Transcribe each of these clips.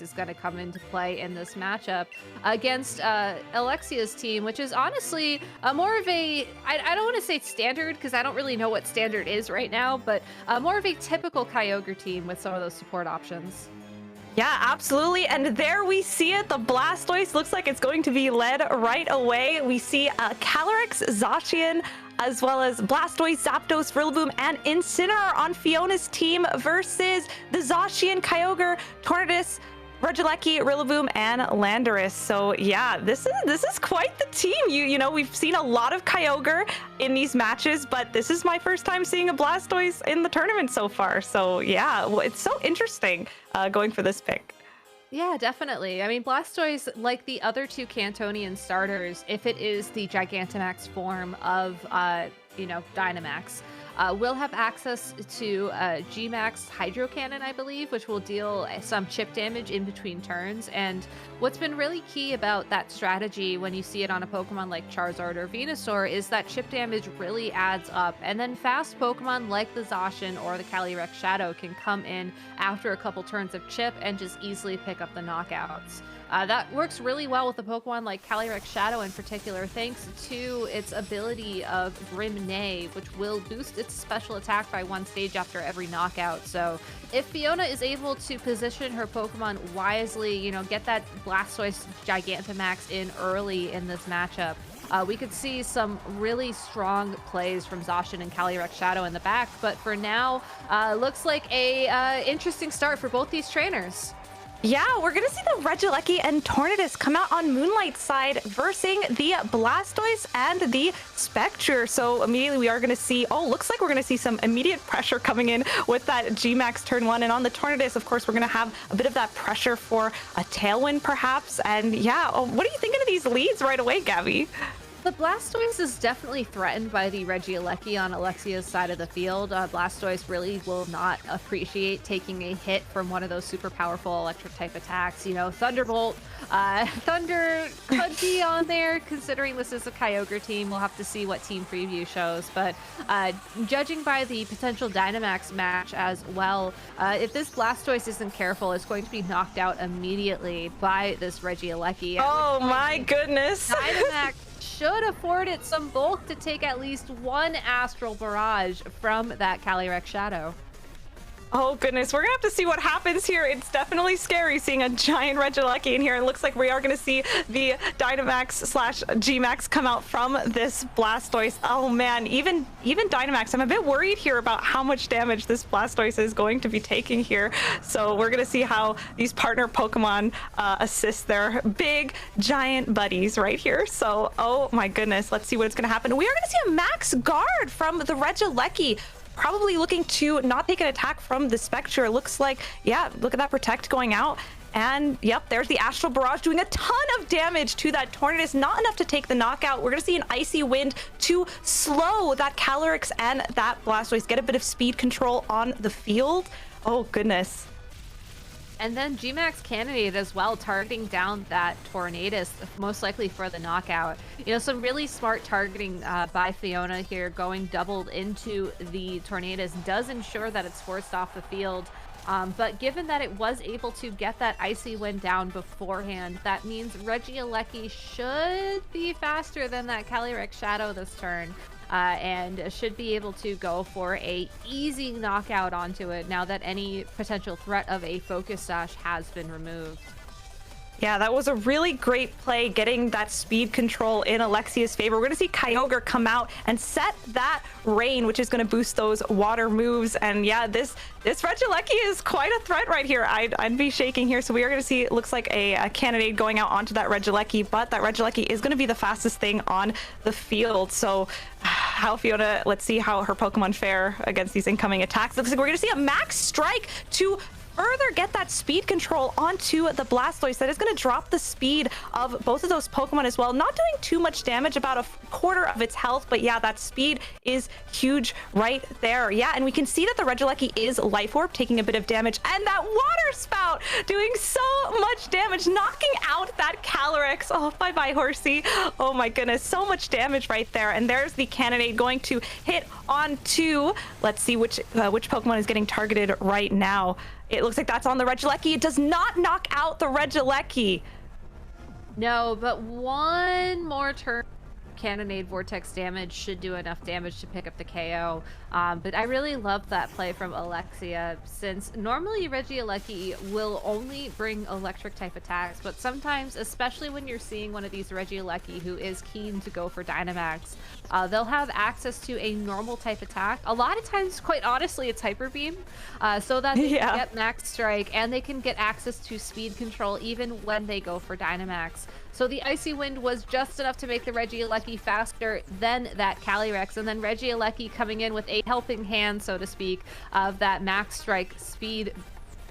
is going to come into play in this matchup against Alexia's team, which is honestly more of a, I don't want to say standard because I don't really know what standard is right now, but more of a typical Kyogre team with some of those support options. Yeah, absolutely. And there we see it. The Blastoise looks like it's going to be led right away. We see Calyrex, Zacian, as well as Blastoise, Zapdos, Rillaboom, and Incineroar on Fiona's team versus the Zacian, Kyogre, Tornadus, Regieleki, Rillaboom, and Landorus. So yeah, this is quite the team. You know, we've seen a lot of Kyogre in these matches, but this is my first time seeing a Blastoise in the tournament so far. So yeah, well, it's so interesting going for this pick. Yeah, definitely. I mean, Blastoise, like the other two Cantonian starters, if it is the Gigantamax form of, Dynamax, will have access to G-Max Hydro Cannon, I believe, which will deal some chip damage in between turns. And what's been really key about that strategy when you see it on a Pokemon like Charizard or Venusaur is that chip damage really adds up. And then fast Pokemon like the Zacian or the Calyrex Shadow can come in after a couple turns of chip and just easily pick up the knockouts. That works really well with a Pokemon like Calyrex Shadow in particular, thanks to its ability of Grim Neigh, which will boost its special attack by 1 stage after every knockout. So if Fiona is able to position her Pokemon wisely, get that Blastoise Gigantamax in early in this matchup, we could see some really strong plays from Zacian and Calyrex Shadow in the back. But for now, looks like a interesting start for both these trainers. Yeah, we're going to see the Regieleki and Tornadus come out on Moonlight side versing the Blastoise and the Spectre. So immediately we are going to see, looks like we're going to see some immediate pressure coming in with that G-Max turn 1. And on the Tornadus, of course, we're going to have a bit of that pressure for a Tailwind perhaps. And yeah, what are you thinking of these leads right away, Gabby? The Blastoise is definitely threatened by the Regieleki on Alexia's side of the field. Blastoise really will not appreciate taking a hit from one of those super powerful electric type attacks. Thunderbolt, Thunder could be on there considering this is a Kyogre team. We'll have to see what team preview shows. But judging by the potential Dynamax match as well, if this Blastoise isn't careful, it's going to be knocked out immediately by this Regieleki. Oh my goodness. Dynamax should afford it some bulk to take at least one Astral Barrage from that Calyrex Shadow. Oh goodness, we're gonna have to see what happens here. It's definitely scary seeing a giant Regieleki in here. It looks like we are gonna see the Dynamax slash G-Max come out from this Blastoise. Oh man, even Dynamax, I'm a bit worried here about how much damage this Blastoise is going to be taking here. So we're gonna see how these partner Pokemon assist their big giant buddies right here. So, oh my goodness, let's see what's gonna happen. We are gonna see a Max Guard from the Regieleki. Probably looking to not take an attack from the Spectre. Looks like, yeah, look at that Protect going out. And yep, there's the Astral Barrage doing a ton of damage to that Tornadus. Not enough to take the knockout. We're going to see an Icy Wind to slow that Calyrex and that Blastoise. Get a bit of speed control on the field. Oh, goodness. And then G-Max Cannonade as well, targeting down that Tornadus, most likely for the knockout. Some really smart targeting by Fiona here, going doubled into the Tornadus does ensure that it's forced off the field. But given that it was able to get that Icy Wind down beforehand, that means Regieleki should be faster than that Calyrex Shadow this turn. And should be able to go for a easy knockout onto it now that any potential threat of a Focus Sash has been removed. Yeah, that was a really great play, getting that speed control in Alexia's favor. We're going to see Kyogre come out and set that Rain, which is going to boost those water moves. And yeah, this Regieleki is quite a threat right here. I'd be shaking here. So we are going to see, it looks like a Cannonade going out onto that Regieleki, but that Regieleki is going to be the fastest thing on the field. So how Fiona, let's see how her Pokemon fare against these incoming attacks. Looks like we're going to see a Max Strike to further get that speed control onto the Blastoise. That is going to drop the speed of both of those Pokemon as well. Not doing too much damage, about a quarter of its health, but yeah, that speed is huge right there. Yeah, and we can see that the Regieleki is Life Orb, taking a bit of damage, and that Water Spout doing so much damage, knocking out that Calyrex. Oh, bye-bye, horsey. Oh my goodness, so much damage right there. And there's the Cannonade going to hit onto, let's see which Pokemon is getting targeted right now. It looks like that's on the Regieleki. It does not knock out the Regieleki. No, but one more turn Cannonade Vortex damage should do enough damage to pick up the KO. But I really love that play from Alexia, since normally Regieleki will only bring electric type attacks, but sometimes, especially when you're seeing one of these Regieleki who is keen to go for Dynamax, they'll have access to a normal type attack. A lot of times, quite honestly, it's Hyper Beam, so that they can get Max Strike, and they can get access to speed control even when they go for Dynamax. So the Icy Wind was just enough to make the Regieleki faster than that Calyrex, and then Regieleki coming in with a helping hand, so to speak, of that Max Strike speed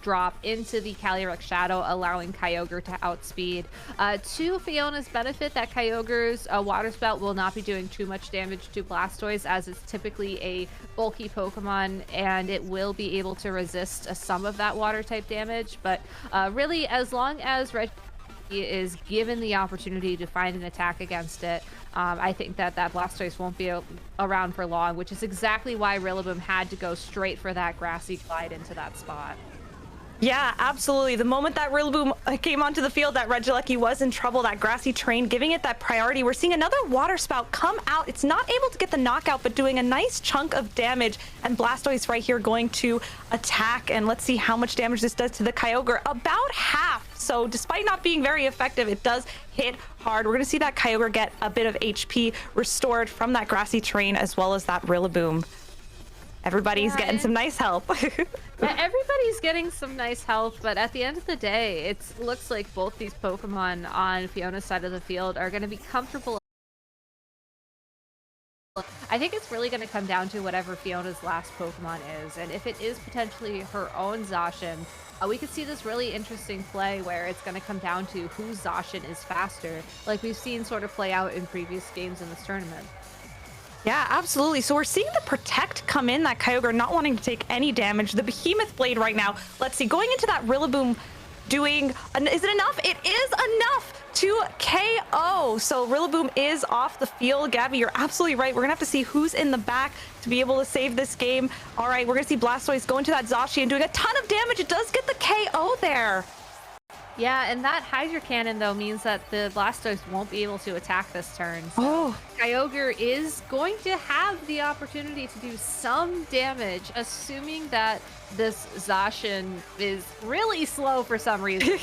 drop into the Calyrex Shadow, allowing Kyogre to outspeed. To Fiona's benefit, that Kyogre's Water Spout will not be doing too much damage to Blastoise, as it's typically a bulky Pokemon, and it will be able to resist some of that water type damage. But really, as long as is given the opportunity to find an attack against it, I think that Blastoise won't be around for long, which is exactly why Rillaboom had to go straight for that Grassy Glide into that spot. Yeah, absolutely. The moment that Rillaboom came onto the field, that Regieleki was in trouble. That Grassy Terrain giving it that priority. We're seeing another Water Spout come out. It's not able to get the knockout, but doing a nice chunk of damage. And Blastoise right here going to attack. And let's see how much damage this does to the Kyogre. About half. So despite not being very effective, it does hit hard. We're going to see that Kyogre get a bit of HP restored from that Grassy Terrain, as well as that Rillaboom. Everybody's getting some nice help. Everybody's getting some nice help, but at the end of the day, it looks like both these Pokemon on Fiona's side of the field are going to be comfortable. I think it's really going to come down to whatever Fiona's last Pokemon is, and if it is potentially her own Zacian, we could see this really interesting play where it's going to come down to whose Zacian is faster, like we've seen sort of play out in previous games in this tournament. Yeah, absolutely. So we're seeing the Protect come in, that Kyogre not wanting to take any damage. The Behemoth Blade right now, let's see, going into that Rillaboom doing, is it enough? It is enough to KO. So Rillaboom is off the field. Gabby, you're absolutely right. We're gonna have to see who's in the back to be able to save this game. All right, we're gonna see Blastoise go into that Zacian doing a ton of damage. It does get the KO there. Yeah, and that Hydro Cannon, though, means that the Blastoise won't be able to attack this turn. So Kyogre is going to have the opportunity to do some damage, assuming that this Zacian is really slow for some reason.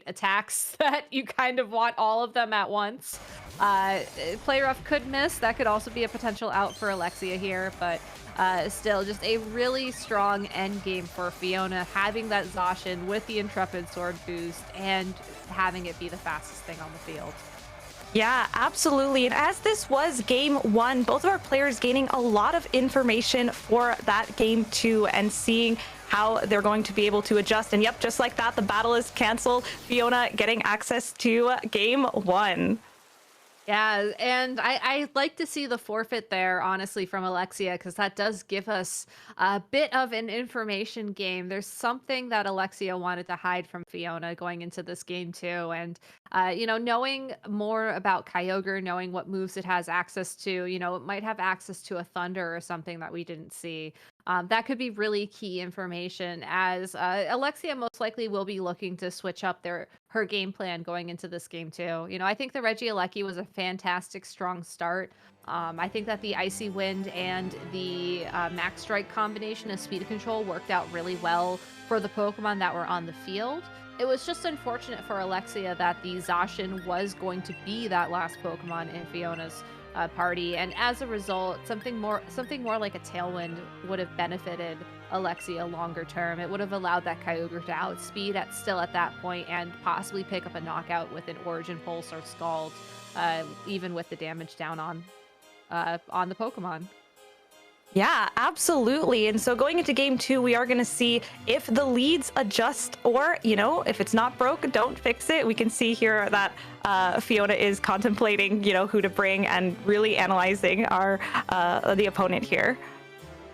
Attacks that you kind of want all of them at once. Play Rough could miss. That could also be a potential out for Alexia here, but still just a really strong end game for Fiona, having that Zacian with the Intrepid Sword boost and having it be the fastest thing on the field. Yeah, absolutely. And as this was game one, both of our players gaining a lot of information for that game two and seeing how they're going to be able to adjust. And yep, just like that, the battle is canceled. Fiona getting access to game one. Yeah, and I like to see the forfeit there, honestly, from Alexia, because that does give us a bit of an information game. There's something that Alexia wanted to hide from Fiona going into this game too. And, you know, knowing more about Kyogre, knowing what moves it has access to, you know, it might have access to a Thunder or something that we didn't see. That could be really key information, as Alexia most likely will be looking to switch up her game plan going into this game too. You know, I think the Regieleki was a fantastic, strong start. I think that the Icy Wind and the Max Strike combination of speed control worked out really well for the Pokemon that were on the field. It was just unfortunate for Alexia that the Zacian was going to be that last Pokemon in Fiona's party, and as a result, something more like a Tailwind would have benefited Alexia longer term. It would have allowed that Kyogre to outspeed at that point and possibly pick up a knockout with an Origin Pulse or Scald, even with the damage down on the Pokemon. Yeah, absolutely. And so going into game 2, we are going to see if the leads adjust or, if it's not broke, don't fix it. We can see here that Fiona is contemplating, who to bring and really analyzing the opponent here.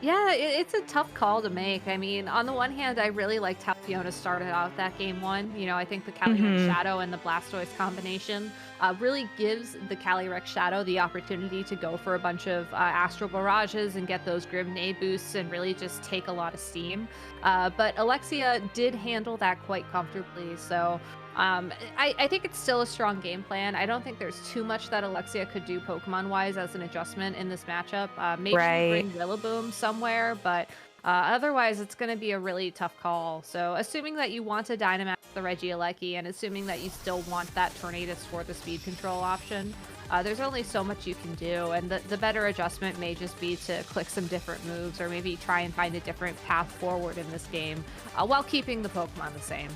Yeah, it's a tough call to make. I mean, on the one hand, I really liked how Fiona started out that game 1. I think the Calyrex Shadow and the Blastoise combination really gives the Calyrex Shadow the opportunity to go for a bunch of Astral Barrages and get those Grim-Neigh boosts and really just take a lot of steam. But Alexia did handle that quite comfortably, so I think it's still a strong game plan. I don't think there's too much that Alexia could do Pokemon-wise as an adjustment in this matchup. Maybe bring Rillaboom somewhere, but otherwise it's going to be a really tough call. So assuming that you want to Dynamax the Regieleki and assuming that you still want that Tornadus for the speed control option, there's only so much you can do, and the better adjustment may just be to click some different moves or maybe try and find a different path forward in this game while keeping the Pokemon the same.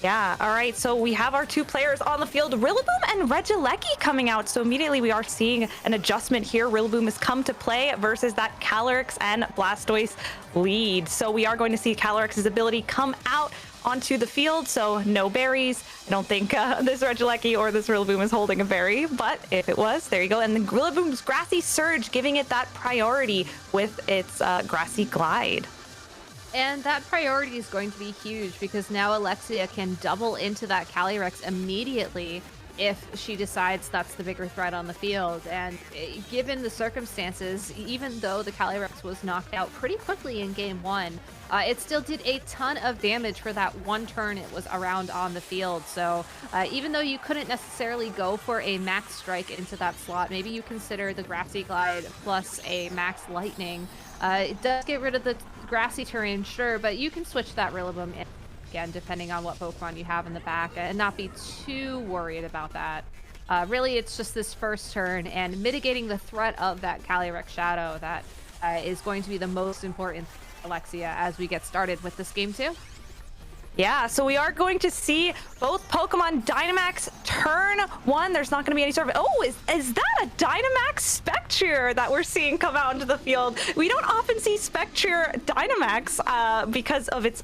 Yeah, all right, so we have our 2 players on the field, Rillaboom and Regieleki coming out. So immediately we are seeing an adjustment here. Rillaboom has come to play versus that Calyrex and Blastoise lead. So we are going to see Calyrex's ability come out onto the field, so no berries. I don't think this Regieleki or this Rillaboom is holding a berry, but if it was, there you go. And the Rillaboom's Grassy Surge giving it that priority with its Grassy Glide. And that priority is going to be huge because now Alexia can double into that Calyrex immediately if she decides that's the bigger threat on the field. And given the circumstances, even though the Calyrex was knocked out pretty quickly in game 1, it still did a ton of damage for that one turn it was around on the field. So even though you couldn't necessarily go for a max strike into that slot, maybe you consider the Grassy Glide plus a max lightning. It does get rid of the grassy terrain, sure, but you can switch that Rillaboom in again, depending on what Pokemon you have in the back, and not be too worried about that. Really, it's just this first turn and mitigating the threat of that Calyrex Shadow that is going to be the most important Alexia as we get started with this game too. Yeah, so we are going to see both Pokemon Dynamax turn 1. There's not going to be any sort of... Oh, is that a Dynamax Spectre that we're seeing come out into the field? We don't often see Spectre Dynamax because of its...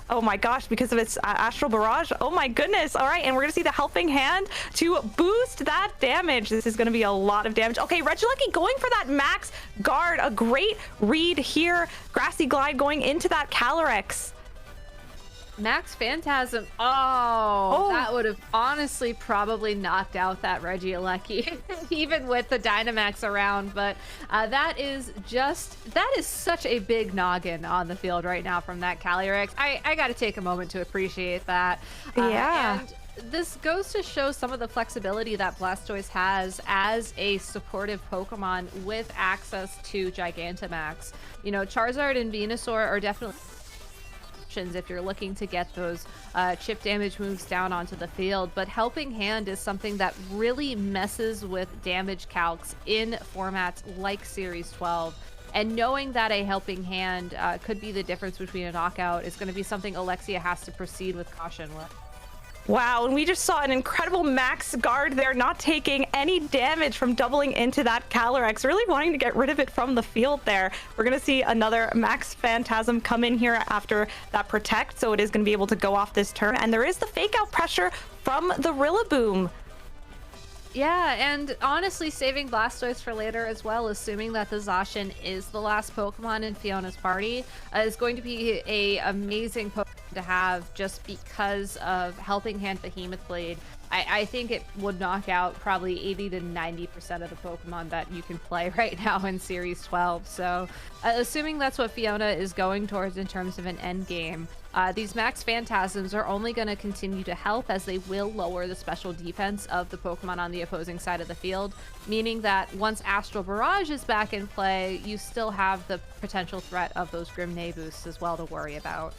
Oh my gosh, because of its Astral Barrage. Oh my goodness. All right, and we're going to see the Helping Hand to boost that damage. This is going to be a lot of damage. Okay, Regieleki going for that Max Guard. A great read here. Grassy Glide going into that Calyrex. Max Phantasm. Oh, that would have honestly probably knocked out that Regieleki, even with the Dynamax around. But that is such a big noggin on the field right now from that Calyrex. I got to take a moment to appreciate that. Yeah. And this goes to show some of the flexibility that Blastoise has as a supportive Pokemon with access to Gigantamax. Charizard and Venusaur are definitely if you're looking to get those chip damage moves down onto the field, but Helping Hand is something that really messes with damage calcs in formats like Series 12. And knowing that a Helping Hand could be the difference between a knockout is going to be something Alexia has to proceed with caution with. Wow, and we just saw an incredible Max Guard there, not taking any damage from doubling into that Calyrex, really wanting to get rid of it from the field there. We're going to see another Max Phantasm come in here after that Protect, so it is going to be able to go off this turn. And there is the Fake Out pressure from the Rillaboom. Yeah, and honestly saving Blastoise for later as well, assuming that the Zacian is the last Pokemon in Fiona's party, is going to be a amazing Pokemon to have just because of Helping Hand Behemoth Blade. I think it would knock out probably 80 to 90% of the Pokemon that you can play right now in Series 12. So assuming that's what Fiona is going towards in terms of an end game, these Max Phantasms are only going to continue to help as they will lower the special defense of the Pokemon on the opposing side of the field, meaning that once Astral Barrage is back in play, you still have the potential threat of those Grim-Neigh boosts as well to worry about.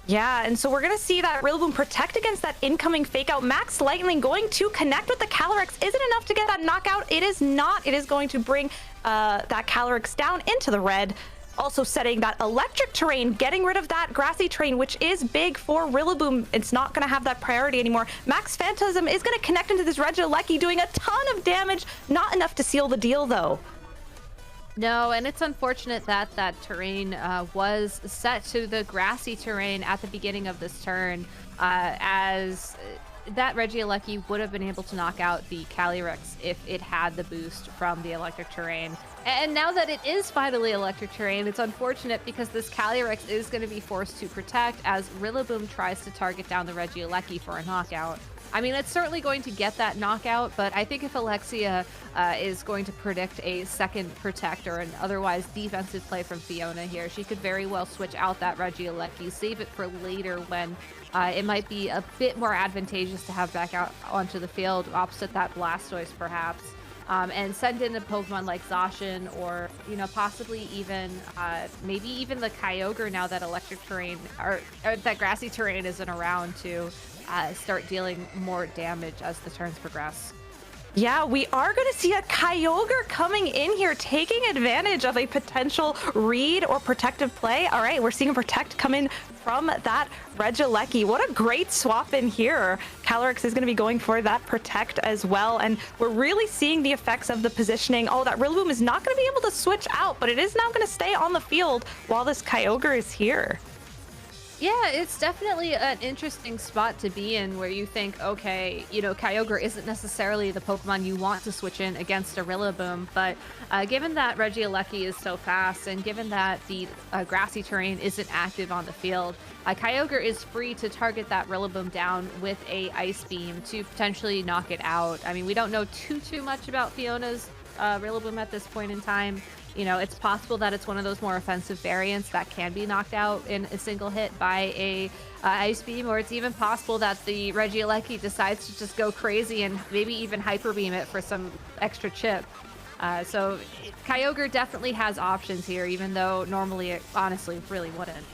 Yeah, and so we're going to see that Rillaboom protect against that incoming Fake Out. Max Lightning going to connect with the Calyrex. Is it enough to get that knockout? It is not. It is going to bring that Calyrex down into the red. Also setting that Electric Terrain, getting rid of that Grassy Terrain, which is big for Rillaboom. It's not going to have that priority anymore. Max Phantasm is going to connect into this Regieleki, doing a ton of damage. Not enough to seal the deal, though. No, and it's unfortunate that that terrain was set to the grassy terrain at the beginning of this turn, as that Regieleki would have been able to knock out the Calyrex if it had the boost from the electric terrain. And now that it is finally electric terrain, it's unfortunate because this Calyrex is going to be forced to protect as Rillaboom tries to target down the Regieleki for a knockout. I mean, it's certainly going to get that knockout, but I think if Alexia is going to predict a second protect or an otherwise defensive play from Fiona here, she could very well switch out that Regieleki, save it for later when it might be a bit more advantageous to have back out onto the field opposite that Blastoise perhaps. And send in a Pokemon like Zacian or, you know, possibly even, maybe even the Kyogre now that electric terrain or that grassy terrain isn't around to start dealing more damage as the turns progress. Yeah, we are going to see a Kyogre coming in here, taking advantage of a potential read or protective play. All right, we're seeing a protect come in from that Regieleki. What a great swap in here. Calyrex is going to be going for that protect as well, and we're really seeing the effects of the positioning. Oh, that Rillaboom is not going to be able to switch out, but it is now going to stay on the field while this Kyogre is here. Yeah, it's definitely an interesting spot to be in where you think, okay, you know, Kyogre isn't necessarily the Pokemon you want to switch in against a Rillaboom, but given that Regieleki is so fast and given that the grassy terrain isn't active on the field, Kyogre is free to target that Rillaboom down with a Ice Beam to potentially knock it out. I mean, we don't know too much about Fiona's Rillaboom at this point in time. You know, it's possible that it's one of those more offensive variants that can be knocked out in a single hit by a Ice Beam, or it's even possible that the Regieleki decides to just go crazy and maybe even Hyper Beam it for some extra chip. So Kyogre definitely has options here, even though normally it honestly really wouldn't.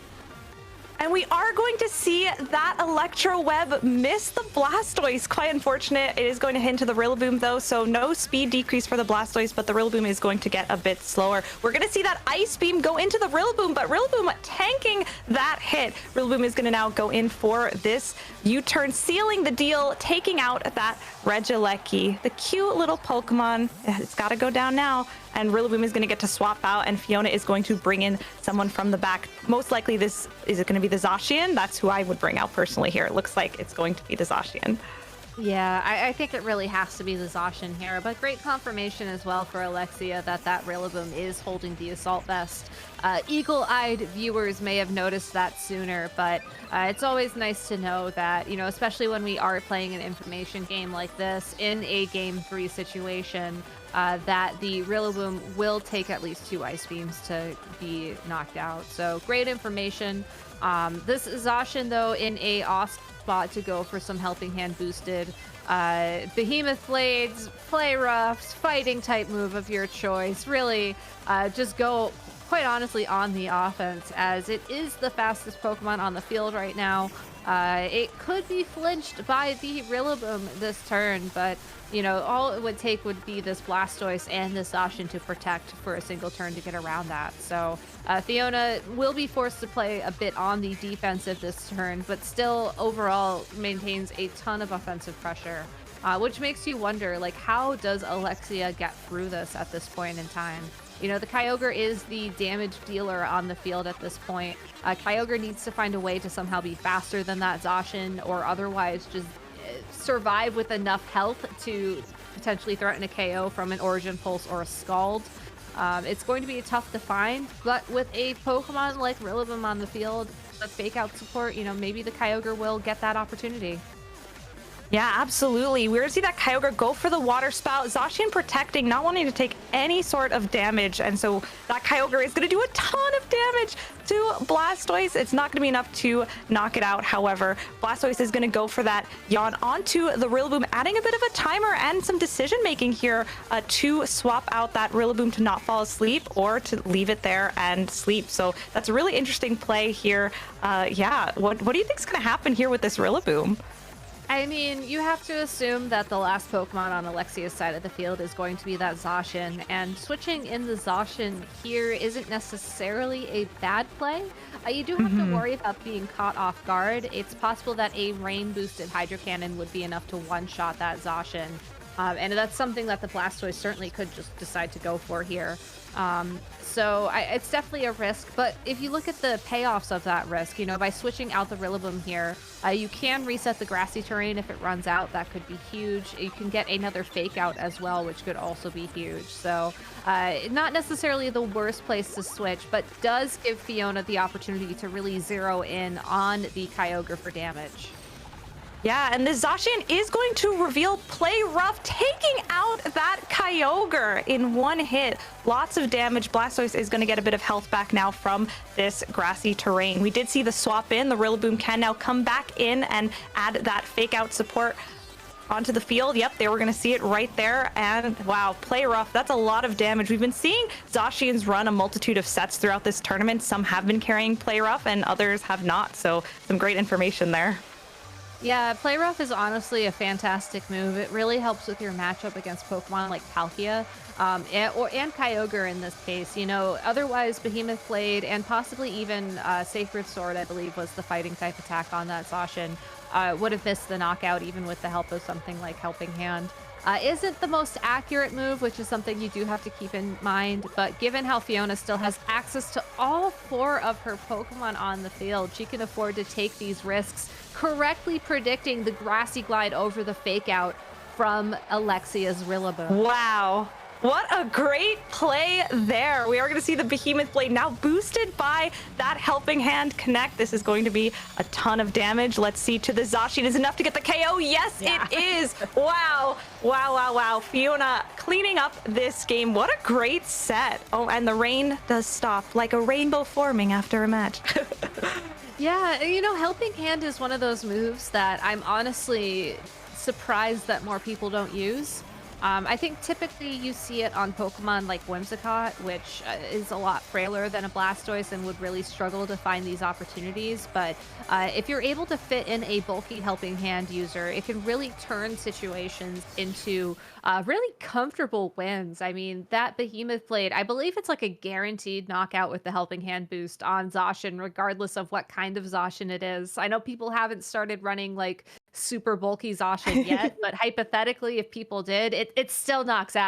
And we are going to see that Electro Web miss the Blastoise. Quite unfortunate. It is going to hit into the Rillaboom though, so no speed decrease for the Blastoise, but the Rillaboom is going to get a bit slower. We're going to see that Ice Beam go into the Rillaboom, but Rillaboom tanking that hit. Rillaboom is going to now go in for this U-turn, sealing the deal, taking out that Regieleki. The cute little Pokemon. It's got to go down now. And Rillaboom is going to get to swap out, and Fiona is going to bring in someone from the back. Most likely is it going to be the Zacian? That's who I would bring out personally here. It looks like it's going to be the Zacian. Yeah, I think it really has to be the Zacian here, but great confirmation as well for Alexia that that Rillaboom is holding the Assault Vest. Eagle-eyed viewers may have noticed that sooner, but it's always nice to know that, you know, especially when we are playing an information game like this in a Game 3 situation, that the Rillaboom will take at least 2 Ice Beams to be knocked out. So great information. This Zacian, though, in a awesome spot to go for some Helping Hand boosted Behemoth Blades, Play Roughs, fighting type move of your choice. Really, just go, quite honestly, on the offense, as it is the fastest Pokemon on the field right now. It could be flinched by the Rillaboom this turn, but you know, all it would take would be this Blastoise and this Zacian to protect for a single turn to get around that. So Fiona will be forced to play a bit on the defensive this turn, but still overall maintains a ton of offensive pressure, which makes you wonder, like, how does Alexia get through this at this point in time? You know, the Kyogre is the damage dealer on the field at this point. Kyogre needs to find a way to somehow be faster than that Zacian, or otherwise just survive with enough health to potentially threaten a KO from an Origin Pulse or a Scald. It's going to be tough to find, but with a Pokemon like Rillaboom on the field, with fake out support, you know, maybe the Kyogre will get that opportunity. Yeah, absolutely. We're going to see that Kyogre go for the Water Spout. Zacian protecting, not wanting to take any sort of damage. And so that Kyogre is going to do a ton of damage to Blastoise. It's not going to be enough to knock it out. However, Blastoise is going to go for that Yawn onto the Rillaboom, adding a bit of a timer and some decision making here to swap out that Rillaboom to not fall asleep or to leave it there and sleep. So that's a really interesting play here. Yeah, what do you think is going to happen here with this Rillaboom? I mean, you have to assume that the last Pokemon on Alexia's side of the field is going to be that Zacian, and switching in the Zacian here isn't necessarily a bad play. You do have to worry about being caught off guard. It's possible that a rain-boosted Hydro Cannon would be enough to one-shot that Zacian. And that's something that the Blastoise certainly could just decide to go for here. It's definitely a risk, but if you look at the payoffs of that risk, by switching out the Rillaboom here, you can reset the grassy terrain if it runs out. That could be huge. You can get another fake out as well, which could also be huge. Not necessarily the worst place to switch, but does give Fiona the opportunity to really zero in on the Kyogre for damage. Yeah, and the Zacian is going to reveal Play Rough, taking out that Kyogre in one hit. Lots of damage. Blastoise is going to get a bit of health back now from this grassy terrain. We did see the swap in. The Rillaboom can now come back in and add that fake out support onto the field. Yep, they were going to see it right there. And wow, Play Rough, that's a lot of damage. We've been seeing Zacians run a multitude of sets throughout this tournament. Some have been carrying Play Rough and others have not. So some great information there. Yeah, Play Rough is honestly a fantastic move. It really helps with your matchup against Pokemon like Palkia, and Kyogre in this case. Otherwise Behemoth Blade and possibly even Sacred Sword, I believe, was the fighting type attack on that Zacian. Would have missed the knockout even with the help of something like Helping Hand. Isn't the most accurate move, which is something you do have to keep in mind, but given how Fiona still has access to all 4 of her Pokemon on the field, she can afford to take these risks, correctly predicting the Grassy Glide over the Fake Out from Alexia's Rillaboom. Wow. What a great play there. We are going to see the Behemoth Blade now boosted by that Helping Hand connect. This is going to be a ton of damage. Let's see to the Zacian. Is enough to get the KO? Yes, yeah. It is. Wow. Wow, wow, wow. Fiona cleaning up this game. What a great set. Oh, and the rain does stop like a rainbow forming after a match. Yeah, Helping Hand is one of those moves that I'm honestly surprised that more people don't use. I think typically you see it on Pokemon like Whimsicott, which is a lot frailer than a Blastoise and would really struggle to find these opportunities. But if you're able to fit in a bulky Helping Hand user, it can really turn situations into really comfortable wins. I mean, that Behemoth Blade, I believe it's like a guaranteed knockout with the Helping Hand boost on Zacian, regardless of what kind of Zacian it is. I know people haven't started running like super bulky Zacian yet, but hypothetically, if people did, it still knocks out.